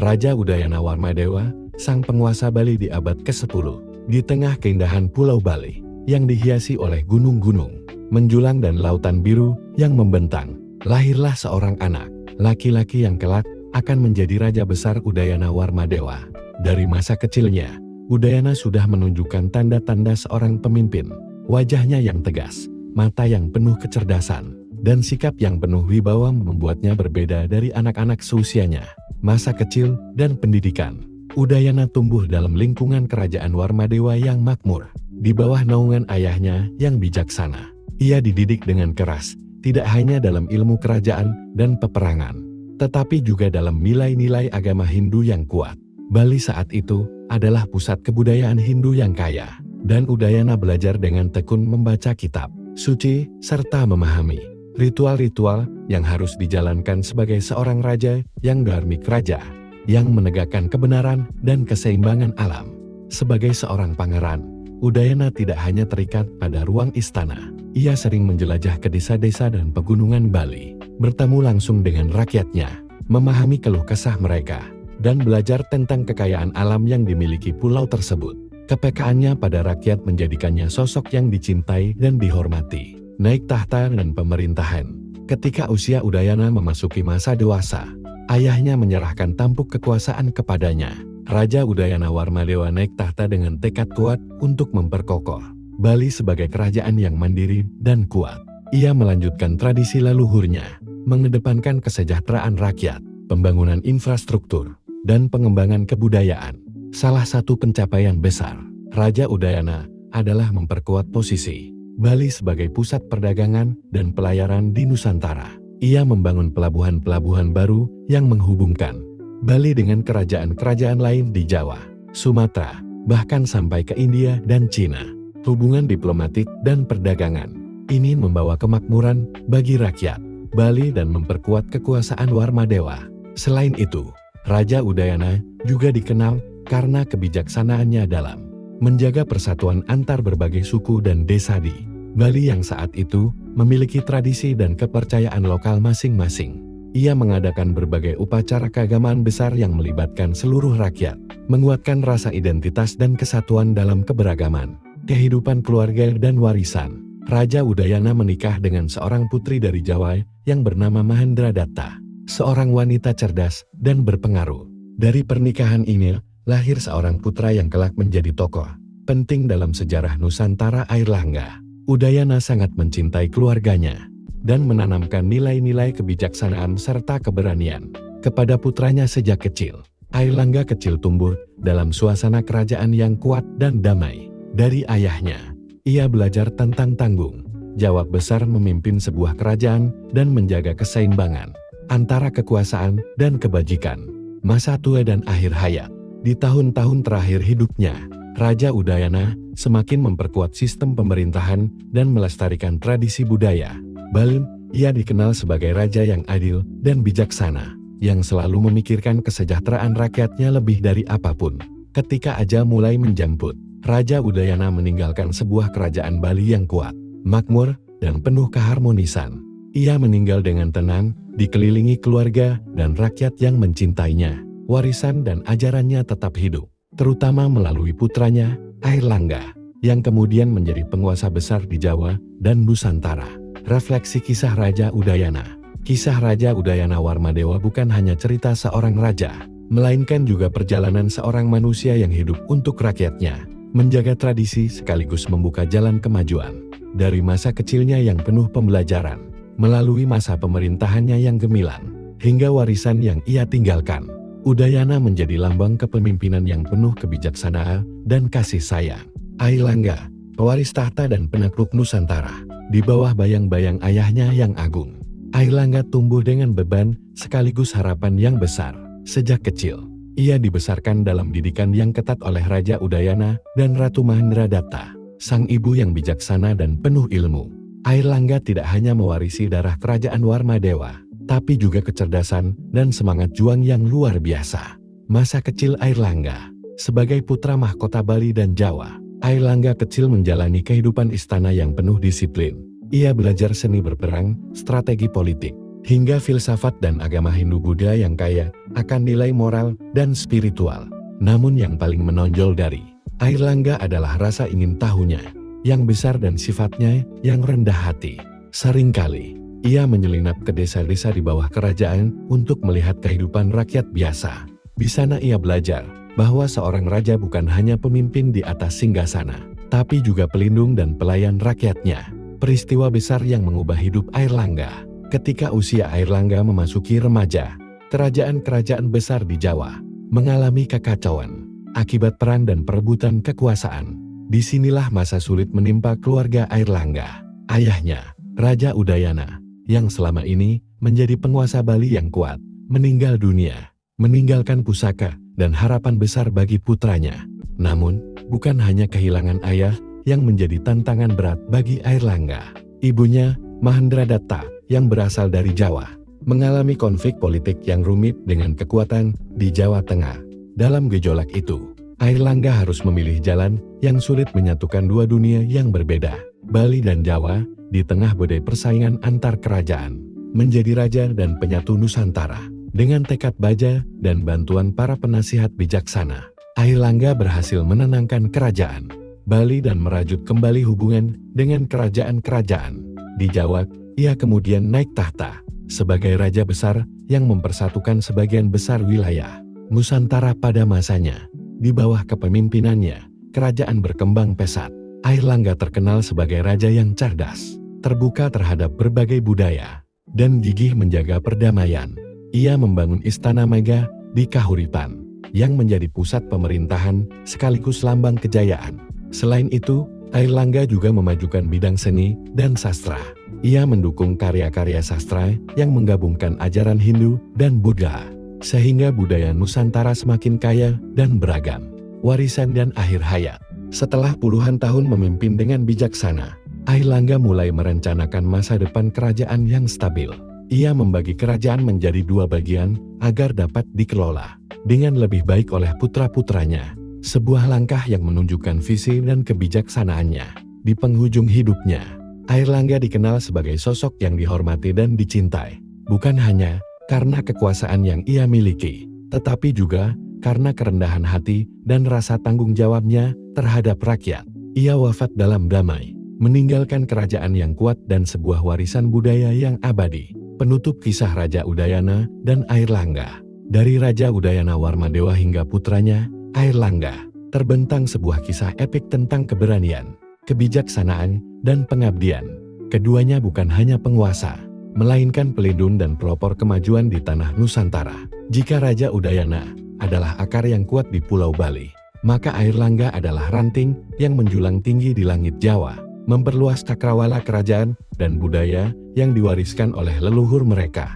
Raja Udayana Warmadewa, sang penguasa Bali di abad ke-10. Di tengah keindahan Pulau Bali, yang dihiasi oleh gunung-gunung, menjulang dan lautan biru yang membentang, lahirlah seorang anak, laki-laki yang kelak akan menjadi Raja Besar Udayana Warmadewa. Dari masa kecilnya, Udayana sudah menunjukkan tanda-tanda seorang pemimpin. Wajahnya yang tegas, mata yang penuh kecerdasan, dan sikap yang penuh wibawa membuatnya berbeda dari anak-anak seusianya. Masa kecil dan pendidikan. Udayana tumbuh dalam lingkungan kerajaan Warmadewa yang makmur, di bawah naungan ayahnya yang bijaksana. Ia dididik dengan keras, tidak hanya dalam ilmu kerajaan dan peperangan, tetapi juga dalam nilai-nilai agama Hindu yang kuat. Bali saat itu adalah pusat kebudayaan Hindu yang kaya, dan Udayana belajar dengan tekun membaca kitab suci, serta memahami ritual-ritual yang harus dijalankan sebagai seorang raja yang dharmik raja, yang menegakkan kebenaran dan keseimbangan alam. Sebagai seorang pangeran, Udayana tidak hanya terikat pada ruang istana. Ia sering menjelajah ke desa-desa dan pegunungan Bali, bertemu langsung dengan rakyatnya, memahami keluh kesah mereka, dan belajar tentang kekayaan alam yang dimiliki pulau tersebut. Kepekaannya pada rakyat menjadikannya sosok yang dicintai dan dihormati. Naik tahta dan pemerintahan. Ketika usia Udayana memasuki masa dewasa, ayahnya menyerahkan tampuk kekuasaan kepadanya. Raja Udayana Warmadewa naik tahta dengan tekad kuat untuk memperkokoh Bali sebagai kerajaan yang mandiri dan kuat. Ia melanjutkan tradisi leluhurnya, mengedepankan kesejahteraan rakyat, pembangunan infrastruktur, dan pengembangan kebudayaan. Salah satu pencapaian besar Raja Udayana adalah memperkuat posisi Bali sebagai pusat perdagangan dan pelayaran di Nusantara. Ia membangun pelabuhan-pelabuhan baru yang menghubungkan Bali dengan kerajaan-kerajaan lain di Jawa, Sumatera, bahkan sampai ke India dan Cina. Hubungan diplomatik dan perdagangan ini membawa kemakmuran bagi rakyat Bali dan memperkuat kekuasaan Warmadewa. Selain itu, Raja Udayana juga dikenal karena kebijaksanaannya dalam menjaga persatuan antar berbagai suku dan desa di Bali yang saat itu memiliki tradisi dan kepercayaan lokal masing-masing. Ia mengadakan berbagai upacara keagamaan besar yang melibatkan seluruh rakyat, menguatkan rasa identitas dan kesatuan dalam keberagaman, kehidupan keluarga dan warisan. Raja Udayana menikah dengan seorang putri dari Jawa yang bernama Mahendradatta, seorang wanita cerdas dan berpengaruh. Dari pernikahan ini, lahir seorang putra yang kelak menjadi tokoh penting dalam sejarah Nusantara Airlangga. Udayana sangat mencintai keluarganya dan menanamkan nilai-nilai kebijaksanaan serta keberanian kepada putranya sejak kecil. Airlangga kecil tumbuh dalam suasana kerajaan yang kuat dan damai. Dari ayahnya, ia belajar tentang tanggung jawab besar memimpin sebuah kerajaan dan menjaga keseimbangan antara kekuasaan dan kebajikan, masa tua dan akhir hayat. Di tahun-tahun terakhir hidupnya, Raja Udayana semakin memperkuat sistem pemerintahan dan melestarikan tradisi budaya Bali. Ia dikenal sebagai raja yang adil dan bijaksana, yang selalu memikirkan kesejahteraan rakyatnya lebih dari apapun. Ketika ajal mulai menjemput, Raja Udayana meninggalkan sebuah kerajaan Bali yang kuat, makmur, dan penuh keharmonisan. Ia meninggal dengan tenang, dikelilingi keluarga dan rakyat yang mencintainya. Warisan dan ajarannya tetap hidup, terutama melalui putranya, Airlangga, yang kemudian menjadi penguasa besar di Jawa dan Nusantara. Refleksi kisah Raja Udayana. Kisah Raja Udayana Warmadewa bukan hanya cerita seorang raja, melainkan juga perjalanan seorang manusia yang hidup untuk rakyatnya, menjaga tradisi sekaligus membuka jalan kemajuan. Dari masa kecilnya yang penuh pembelajaran, melalui masa pemerintahannya yang gemilang, hingga warisan yang ia tinggalkan, Udayana menjadi lambang kepemimpinan yang penuh kebijaksanaan dan kasih sayang. Airlangga, pewaris tahta dan penakluk Nusantara, di bawah bayang-bayang ayahnya yang agung. Airlangga tumbuh dengan beban sekaligus harapan yang besar. Sejak kecil, ia dibesarkan dalam didikan yang ketat oleh Raja Udayana dan Ratu Mahendradatta, sang ibu yang bijaksana dan penuh ilmu. Airlangga tidak hanya mewarisi darah kerajaan Warmadewa, tapi juga kecerdasan dan semangat juang yang luar biasa. Masa kecil Airlangga. Sebagai putra mahkota Bali dan Jawa, Airlangga kecil menjalani kehidupan istana yang penuh disiplin. Ia belajar seni berperang, strategi politik, hingga filsafat dan agama Hindu-Buddha yang kaya akan nilai moral dan spiritual. Namun yang paling menonjol dari Airlangga adalah rasa ingin tahunya, yang besar dan sifatnya yang rendah hati. Seringkali, ia menyelinap ke desa-desa di bawah kerajaan untuk melihat kehidupan rakyat biasa. Di sana ia belajar bahwa seorang raja bukan hanya pemimpin di atas singgasana, tapi juga pelindung dan pelayan rakyatnya. Peristiwa besar yang mengubah hidup Airlangga. Ketika usia Airlangga memasuki remaja, kerajaan-kerajaan besar di Jawa mengalami kekacauan akibat perang dan perebutan kekuasaan. Disinilah masa sulit menimpa keluarga Airlangga. Ayahnya, Raja Udayana, yang selama ini menjadi penguasa Bali yang kuat, meninggal dunia, meninggalkan pusaka dan harapan besar bagi putranya. Namun, bukan hanya kehilangan ayah yang menjadi tantangan berat bagi Airlangga. Ibunya, Mahendradatta, yang berasal dari Jawa, mengalami konflik politik yang rumit dengan kekuatan di Jawa Tengah. Dalam gejolak itu, Airlangga harus memilih jalan yang sulit menyatukan dua dunia yang berbeda, Bali dan Jawa, di tengah badai persaingan antar kerajaan, menjadi raja dan penyatu Nusantara. Dengan tekad baja dan bantuan para penasihat bijaksana, Airlangga berhasil menenangkan kerajaan Bali dan merajut kembali hubungan dengan kerajaan-kerajaan di Jawa. Ia kemudian naik tahta sebagai raja besar yang mempersatukan sebagian besar wilayah Nusantara pada masanya. Di bawah kepemimpinannya, kerajaan berkembang pesat. Airlangga terkenal sebagai raja yang cerdas, terbuka terhadap berbagai budaya, dan gigih menjaga perdamaian. Ia membangun Istana Mega di Kahuripan, yang menjadi pusat pemerintahan sekaligus lambang kejayaan. Selain itu, Airlangga juga memajukan bidang seni dan sastra. Ia mendukung karya-karya sastra yang menggabungkan ajaran Hindu dan Buddha, sehingga budaya Nusantara semakin kaya dan beragam. Warisan dan akhir hayat. Setelah puluhan tahun memimpin dengan bijaksana, Airlangga mulai merencanakan masa depan kerajaan yang stabil. Ia membagi kerajaan menjadi dua bagian agar dapat dikelola dengan lebih baik oleh putra-putranya. Sebuah langkah yang menunjukkan visi dan kebijaksanaannya. Di penghujung hidupnya, Airlangga dikenal sebagai sosok yang dihormati dan dicintai, bukan hanya karena kekuasaan yang ia miliki, tetapi juga karena kerendahan hati dan rasa tanggung jawabnya terhadap rakyat. Ia wafat dalam damai, meninggalkan kerajaan yang kuat dan sebuah warisan budaya yang abadi. Penutup kisah Raja Udayana dan Airlangga. Dari Raja Udayana Warmadewa hingga putranya, Airlangga, terbentang sebuah kisah epik tentang keberanian, kebijaksanaan, dan pengabdian. Keduanya bukan hanya penguasa, melainkan pelindung dan pelopor kemajuan di tanah Nusantara. Jika Raja Udayana adalah akar yang kuat di Pulau Bali, maka Airlangga adalah ranting yang menjulang tinggi di langit Jawa, memperluas cakrawala kerajaan dan budaya yang diwariskan oleh leluhur mereka.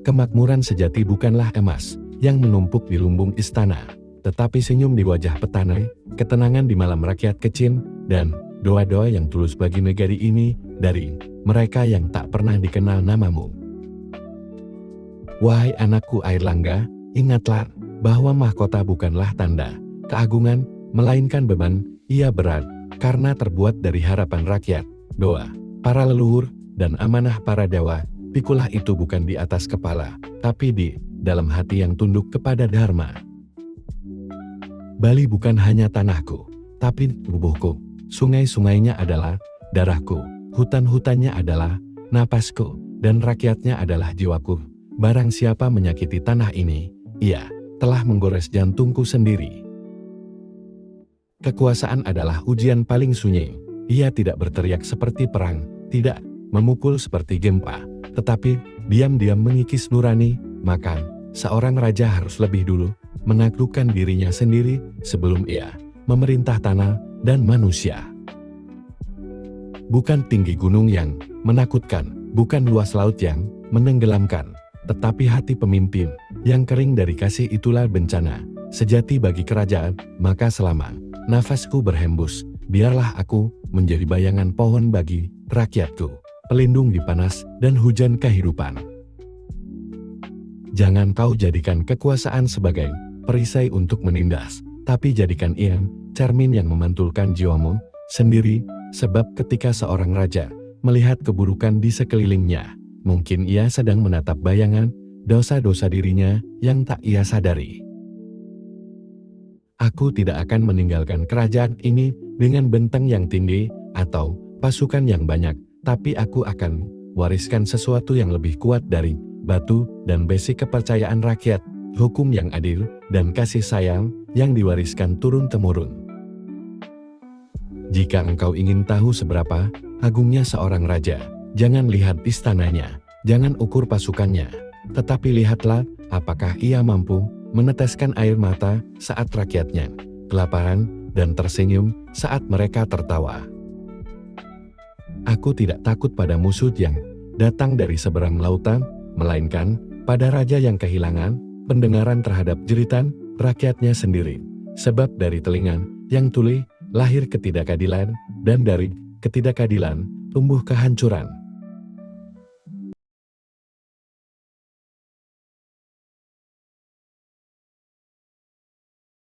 Kemakmuran sejati bukanlah emas yang menumpuk di lumbung istana, tetapi senyum di wajah petani, ketenangan di malam rakyat kecil, dan doa-doa yang tulus bagi negeri ini dari mereka yang tak pernah dikenal namamu. Wahai anakku Airlangga, ingatlah bahwa mahkota bukanlah tanda keagungan, melainkan beban. Ia berat karena terbuat dari harapan rakyat, doa para leluhur, dan amanah para dewa. Pikulah itu bukan di atas kepala, tapi di dalam hati yang tunduk kepada Dharma. Bali bukan hanya tanahku, tapi tubuhku. Sungai-sungainya adalah darahku, hutan-hutannya adalah napasku, dan rakyatnya adalah jiwaku. Barang siapa menyakiti tanah ini, ia telah menggores jantungku sendiri. Kekuasaan adalah ujian paling sunyi. Ia tidak berteriak seperti perang, tidak memukul seperti gempa, tetapi diam-diam mengikis nurani. Maka, seorang raja harus lebih dulu menaklukkan dirinya sendiri sebelum ia memerintah tanah dan manusia. Bukan tinggi gunung yang menakutkan, bukan luas laut yang menenggelamkan, tetapi hati pemimpin yang kering dari kasih itulah bencana sejati bagi kerajaan. Maka selama nafasku berhembus, biarlah aku menjadi bayangan pohon bagi rakyatku, pelindung di panas dan hujan kehidupan. Jangan kau jadikan kekuasaan sebagai perisai untuk menindas, tapi jadikan ia cermin yang memantulkan jiwamu sendiri, sebab ketika seorang raja melihat keburukan di sekelilingnya, mungkin ia sedang menatap bayangan dosa-dosa dirinya yang tak ia sadari. Aku tidak akan meninggalkan kerajaan ini dengan benteng yang tinggi atau pasukan yang banyak, tapi aku akan wariskan sesuatu yang lebih kuat dari batu dan besi: kepercayaan rakyat, hukum yang adil, dan kasih sayang yang diwariskan turun-temurun. Jika engkau ingin tahu seberapa agungnya seorang raja, jangan lihat istananya, jangan ukur pasukannya, tetapi lihatlah apakah ia mampu meneteskan air mata saat rakyatnya kelaparan dan tersenyum saat mereka tertawa. Aku tidak takut pada musuh yang datang dari seberang lautan, melainkan pada raja yang kehilangan pendengaran terhadap jeritan rakyatnya sendiri. Sebab dari telinga yang tuli lahir ketidakadilan, dan dari ketidakadilan tumbuh kehancuran.